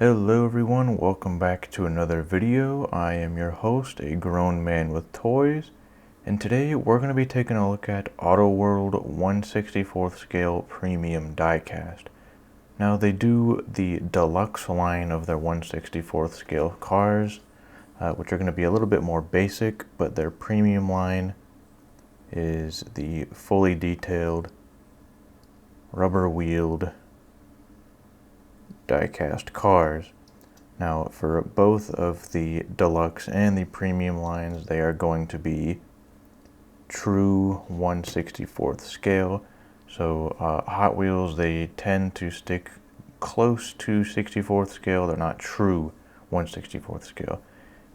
Hello everyone, welcome back to another video. I am your host, a grown man with toys, and today we're going to be taking a look at Auto World 1/64th scale premium diecast. Now they do the deluxe line of their 1/64th scale cars, which are going to be a little bit more basic, but their premium line is the fully detailed, rubber-wheeled diecast cars. Now for both of the deluxe and the premium lines, they are going to be true 1/64th scale. So Hot Wheels, they tend to stick close to 64th scale. They're not true 1/64th scale.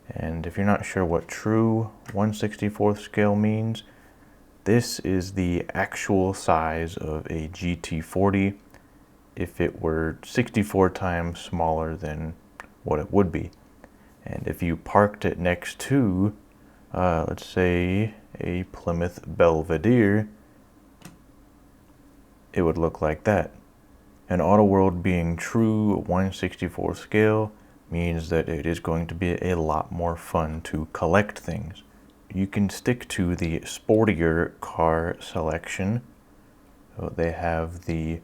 And if you're not sure what true 1/64th scale means, this is the actual size of a GT40 if it were 64 times smaller than what it would be. And if you parked it next to, let's say, a Plymouth Belvedere, it would look like that. And Auto World being true 1/64th scale means that it is going to be a lot more fun to collect things. You can stick to the sportier car selection. So they have the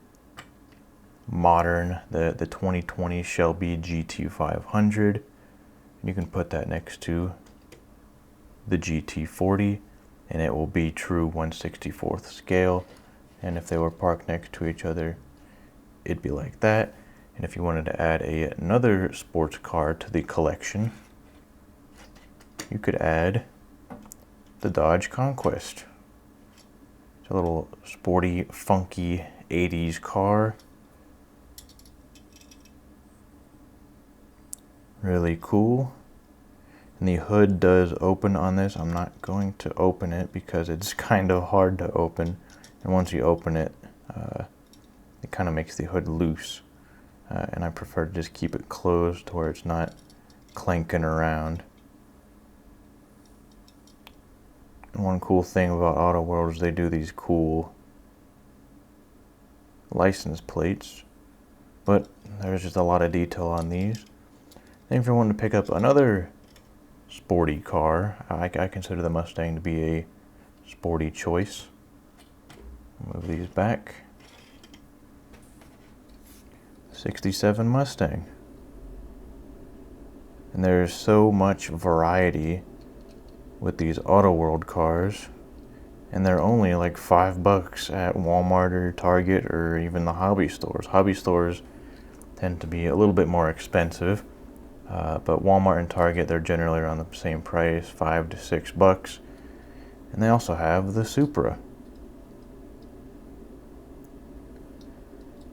modern, the 2020 Shelby GT500. You can put that next to the GT40 and it will be true 1/64th scale. And if they were parked next to each other, it'd be like that. And if you wanted to add another sports car to the collection, you could add the Dodge Conquest. It's a little sporty, funky 80s car. Really cool. And the hood does open on this. I'm not going to open it because it's kind of hard to open. And once you open it, it kind of makes the hood loose. And I prefer to just keep it closed where it's not clanking around. And one cool thing about Auto World is they do these cool license plates. But there's just a lot of detail on these. And if you're wanting to pick up another sporty car, I consider the Mustang to be a sporty choice. Move these back. 67 Mustang. And there's so much variety with these Auto World cars, and they're only like $5 at Walmart or Target or even the hobby stores. Hobby stores tend to be a little bit more expensive. But Walmart and Target, they're generally around the same price, $5 to $6. And they also have the Supra.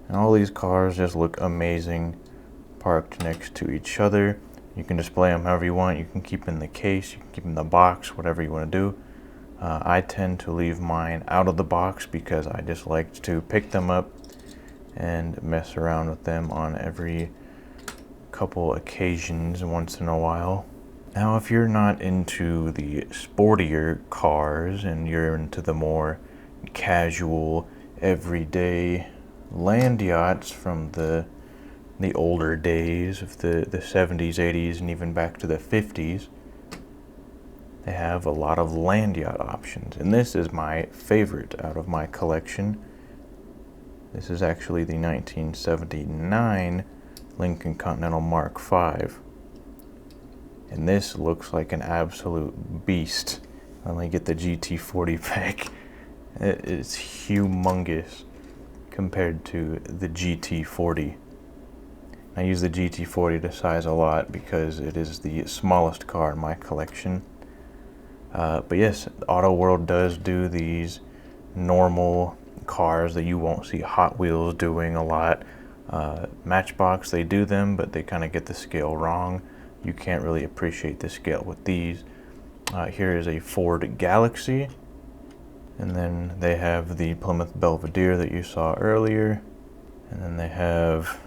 And all these cars just look amazing parked next to each other. You can display them however you want. You can keep them in the case, you can keep them in the box, whatever you want to do. I tend to leave mine out of the box because I just like to pick them up and mess around with them on every couple occasions once in a while. Now if you're not into the sportier cars and you're into the more casual, everyday land yachts from the older days of the 70s, 80s, and even back to the 50s, they have a lot of land yacht options. And this is my favorite out of my collection. This is actually the 1979 Lincoln Continental Mark V. And this looks like an absolute beast. Let me get the GT40 pack. It's humongous compared to the GT40. I use the GT40 to size a lot because it is the smallest car in my collection. But yes, Auto World does do these normal cars that you won't see Hot Wheels doing a lot. Matchbox, they do them, but they kind of get the scale wrong. You can't really appreciate the scale with these. Here is a Ford Galaxy. And then they have the Plymouth Belvedere that you saw earlier. And then they have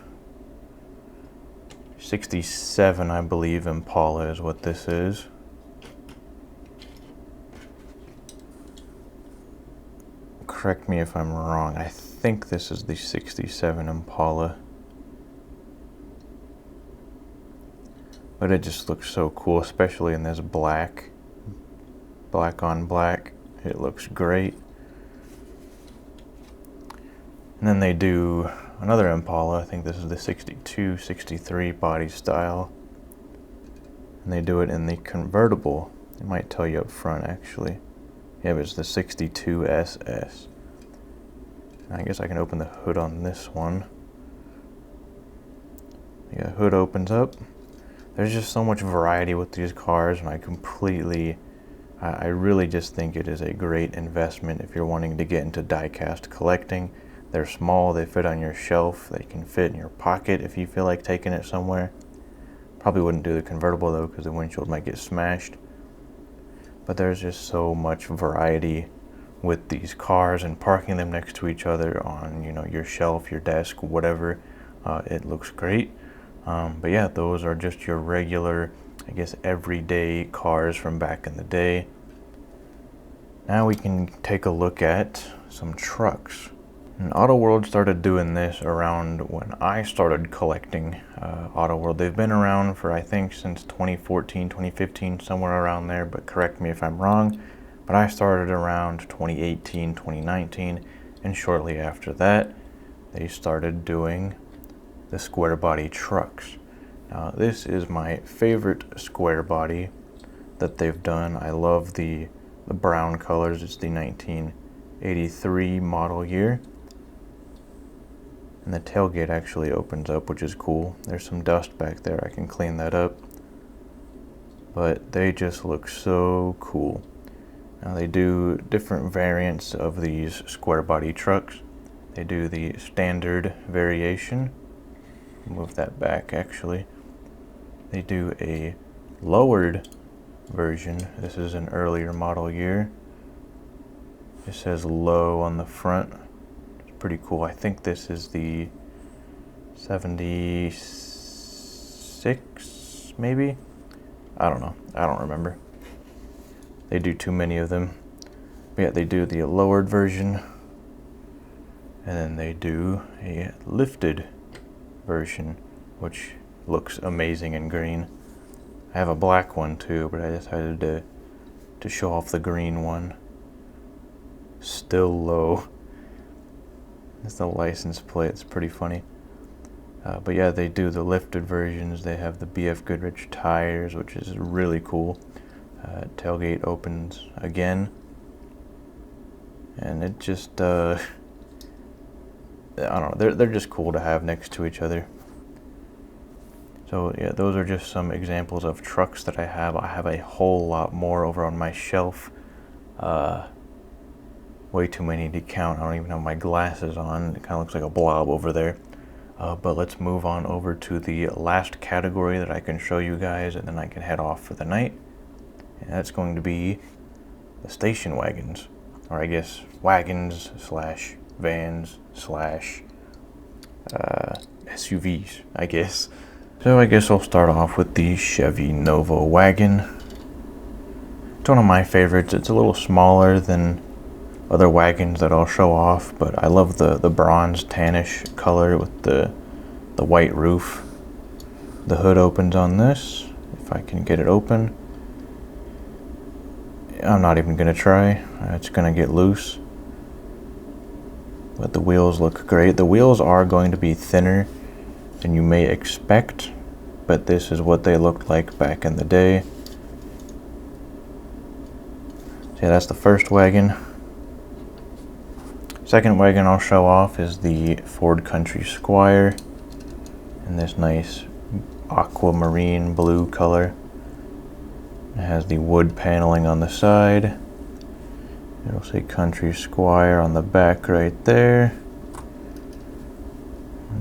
67, I believe, Impala is what this is. Correct me if I'm wrong. I think this is the 67 Impala. but it just looks so cool, especially in this black on black. It looks great. And then they do another Impala. I think this is the 62, 63 body style. And they do it in the convertible. It might tell you up front, actually. Yeah, but it's the 62 SS. I guess I can open the hood on this one. Yeah, hood opens up. There's just so much variety with these cars, and I really just think it is a great investment if you're wanting to get into diecast collecting. They're small, they fit on your shelf, they can fit in your pocket if you feel like taking it somewhere. Probably wouldn't do the convertible though, because the windshield might get smashed. But there's just so much variety with these cars, and parking them next to each other on, you know, your shelf, your desk, whatever. It looks great. But yeah, those are just your regular, I guess, everyday cars from back in the day. Now we can take a look at some trucks. And Auto World started doing this around when I started collecting Auto World. They've been around for, I think, since 2014, 2015, somewhere around there, but correct me if I'm wrong. But I started around 2018, 2019, and shortly after that, they started doing the square body trucks. Now, this is my favorite square body that they've done. I love the brown colors. It's the 1983 model year. And the tailgate actually opens up, which is cool. There's some dust back there. I can clean that up. But they just look so cool. Now, they do different variants of these square body trucks. They do the standard variation. Move that back, actually. They do a lowered version. This is an earlier model year. It says low on the front. It's pretty cool. I think this is the 76, maybe? I don't know. I don't remember. They do too many of them. But yeah, they do the lowered version. And then they do a lifted version, which looks amazing in green. I have a black one too, but I decided to show off the green one. Still low. It's the license plate. It's pretty funny. But yeah, they do the lifted versions. They have the BF Goodrich tires, which is really cool. Tailgate opens again, and it just I don't know, they're just cool to have next to each other. So yeah, those are just some examples of trucks that I have. I have a whole lot more over on my shelf. Way too many to count. I don't even have my glasses on. It kind of looks like a blob over there. But let's move on over to the last category that I can show you guys, and then I can head off for the night. And that's going to be the station wagons, or I guess wagons slash vans slash SUVs, I guess. So I guess I'll start off with the Chevy Nova wagon. It's one of my favorites. It's a little smaller than other wagons that I'll show off, but I love the bronze tannish color with the white roof. The hood opens on this, if I can get it open. I'm not even gonna try. It's gonna get loose. But the wheels look great. The wheels are going to be thinner than you may expect, but this is what they looked like back in the day. So yeah, that's the first wagon. Second wagon I'll show off is the Ford Country Squire in this nice aquamarine blue color. It has the wood paneling on the side. It'll say Country Squire on the back right there.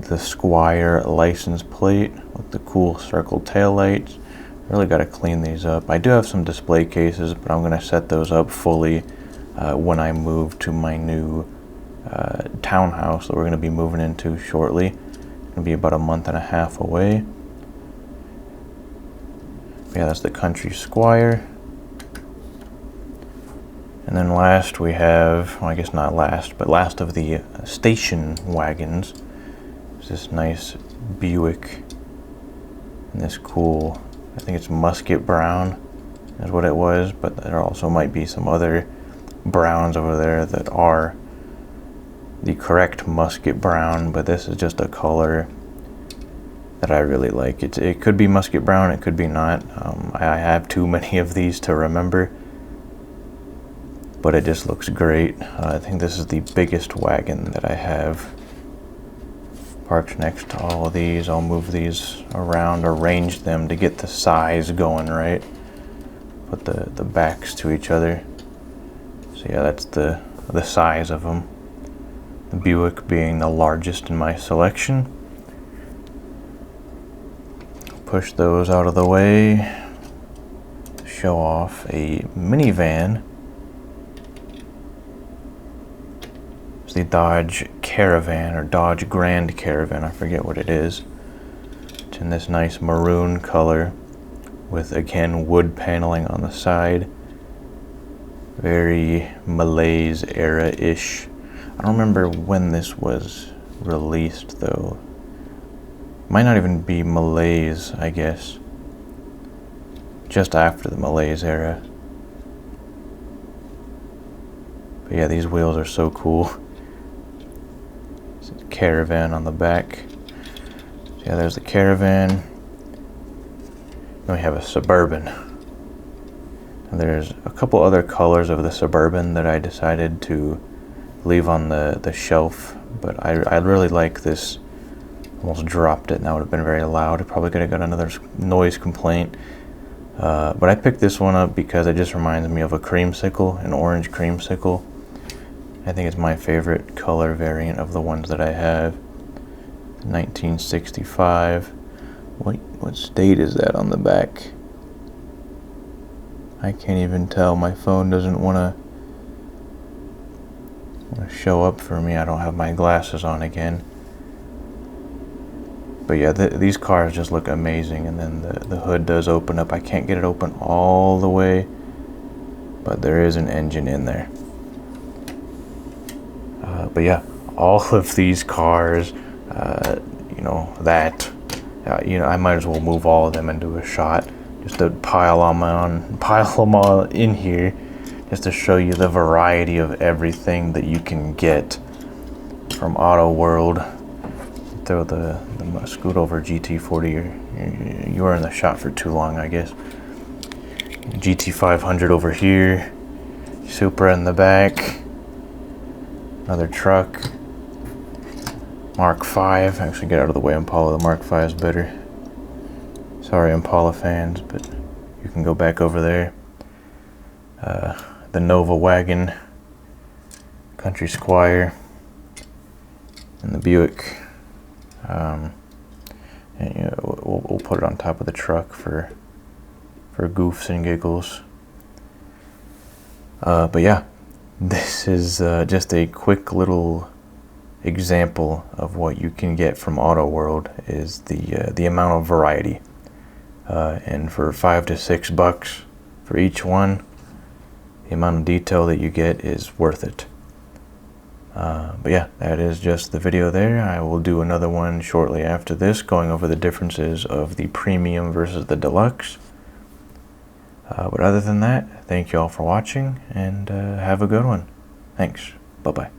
The Squire license plate with the cool circle tail lights. Really got to clean these up. I do have some display cases, but I'm going to set those up fully when I move to my new townhouse that we're going to be moving into shortly. It's going to be about a month and a half away. Yeah, that's the Country Squire. And then last we have, well, I guess not last, but last of the station wagons is this nice Buick in this cool I think it's musket brown is what it was, but there also might be some other browns over there that are the correct musket brown, but this is just a color that I really like. It could be musket brown, it could be not. I have too many of these to remember, but it just looks great. I think this is the biggest wagon that I have parked next to all of these. I'll move these around, arrange them to get the size going right. Put the backs to each other. So yeah, that's the size of them. The Buick being the largest in my selection. Push those out of the way. Show off a minivan. It's the Dodge Caravan or Dodge Grand Caravan, I forget what it is. It's in this nice maroon color with, again, wood paneling on the side. Very Malaise era-ish. I don't remember when this was released though. Might not even be Malaise, I guess. Just after the Malaise era. But yeah, these wheels are so cool. It's a Caravan on the back. So yeah, there's the Caravan. Then we have a Suburban. And there's a couple other colors of the Suburban that I decided to leave on the shelf, but I really like this. Almost dropped it, and that would have been very loud. I probably could have got another noise complaint. But I picked this one up because it just reminds me of a creamsicle, an orange creamsicle. I think it's my favorite color variant of the ones that I have. 1965. What state is that on the back? I can't even tell. My phone doesn't want to show up for me. I don't have my glasses on again. But yeah, these cars just look amazing. And then the hood does open up. I can't get it open all the way, but there is an engine in there. But yeah, all of these cars, you know, I might as well move all of them and do a shot. Just to pile them all in here, just to show you the variety of everything that you can get from Auto World. Throw the scoot over GT40. You were in the shot for too long, I guess. GT500 over here. Supra in the back. Another truck. Mark 5. Actually, get out of the way, Impala. The Mark 5 is better. Sorry, Impala fans, but you can go back over there. The Nova wagon, Country Squire, and the Buick. And, you know, we'll put it on top of the truck for goofs and giggles. But yeah, this is just a quick little example of what you can get from Auto World. Is the amount of variety. And for $5 to $6 for each one, the amount of detail that you get is worth it. But yeah, that is just the video there. I will do another one shortly after this, going over the differences of the premium versus the deluxe. But other than that, thank you all for watching, and have a good one. Thanks. Bye-bye.